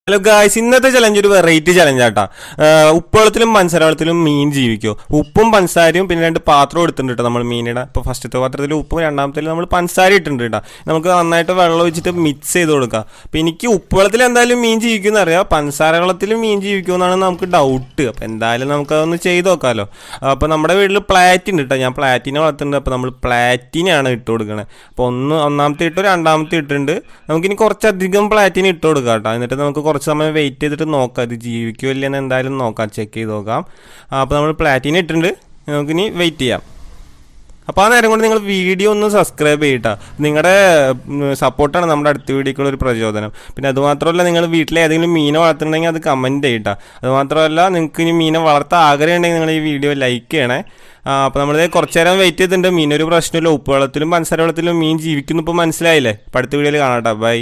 Hello guys, ഇന്നത്തെ challenge ഒരു variety ചലഞ്ചാട്ടാ. ഉപ്പുവെള്ളത്തിലും പഞ്ചസാരവെള്ളത്തിലും മീൻ ജീവിക്കും. ഉപ്പും പഞ്ചസാരയും പിന്നെ 2 പാത്രം എടുത്തിട്ടുണ്ട് കേട്ടോ. നമ്മൾ മീനിടാം. ഇപ്പോൾ ഫസ്റ്റത്തെ പാത്രത്തിൽ ഉപ്പും രണ്ടാമത്തിൽ നമ്മൾ പഞ്ചസാര ഇട്ടിട്ടുണ്ട് കേട്ടോ. നമുക്ക് നന്നായിട്ട് വെള്ളം ഒഴിച്ചിട്ട് മിക്സ് ചെയ്ത് കൊടുക്കാം. അപ്പോൾ എനിക്ക് ഉപ്പുവെള്ളത്തിൽ എന്തായാലും മീൻ ജീവിക്കുമെന്ന് അറിയാം, പഞ്ചസാര വെള്ളത്തിലും മീൻ ജീവിക്കുമെന്നാണ് നമുക്ക് ഡൗട്ട്. അപ്പോൾ എന്തായാലും നമുക്കതൊന്ന് ചെയ്ത് നോക്കാമല്ലോ. അപ്പോൾ നമ്മുടെ വീട്ടിൽ പ്ലാറ്റിൻ ഉണ്ട് കേട്ടോ. ഞാൻ പ്ലാറ്റിനെ വളർത്തുന്നുണ്ട്. അപ്പോൾ നമ്മൾ പ്ലാറ്റിനാണ് ഇട്ട് കൊടുക്കണത്. അപ്പോൾ ഒന്നാമത്തെ ഇട്ടു, രണ്ടാമത്തെ ഇട്ടിട്ടുണ്ട്. നമുക്കിനി കുറച്ചധികം പ്ലാറ്റിൻ ഇട്ട് കൊടുക്കാം കേട്ടോ. എന്നിട്ട് നമുക്ക് കുറച്ച് സമയം വെയിറ്റ് ചെയ്തിട്ട് നോക്കാം ഇത് ജീവിക്കുമോ ഇല്ലെന്ന് എന്തായാലും നോക്കാം, ചെക്ക് ചെയ്ത് നോക്കാം. അപ്പോൾ നമ്മൾ പ്ലാറ്റിന ഇട്ടിട്ടുണ്ട്, നമുക്കിനി വെയിറ്റ് ചെയ്യാം. അപ്പോൾ ആ നേരം കൊണ്ട് നിങ്ങൾ വീഡിയോ ഒന്ന് സബ്സ്ക്രൈബ് ചെയ്യട്ടോ. നിങ്ങളുടെ സപ്പോർട്ടാണ് നമ്മുടെ അടുത്ത വീഡിയോക്കുള്ള ഒരു പ്രചോദനം. പിന്നെ അതുമാത്രമല്ല, നിങ്ങൾ വീട്ടിൽ ഏതെങ്കിലും മീനെ വളർത്തുന്നുണ്ടെങ്കിൽ അത് കമൻറ്റ് ചെയ്യട്ടോ. അതുമാത്രമല്ല, നിങ്ങൾക്ക് ഇനി മീനെ വളർത്താൻ ആഗ്രഹം ഉണ്ടെങ്കിൽ നിങ്ങൾ ഈ വീഡിയോ ലൈക്ക് ചെയ്യണേ. അപ്പോൾ നമ്മൾ കുറച്ച് നേരം വെയിറ്റ് ചെയ്തിട്ടുണ്ട്. മീനൊരു പ്രശ്നമില്ല, ഉപ്പ് വെള്ളത്തിലും പഞ്ചസാര വെള്ളത്തിലും മീൻ ജീവിക്കുന്നു ഇപ്പോൾ മനസ്സിലായില്ലേ. അപ്പോൾ അടുത്ത വീഡിയോയിൽ കാണാം. ബൈ.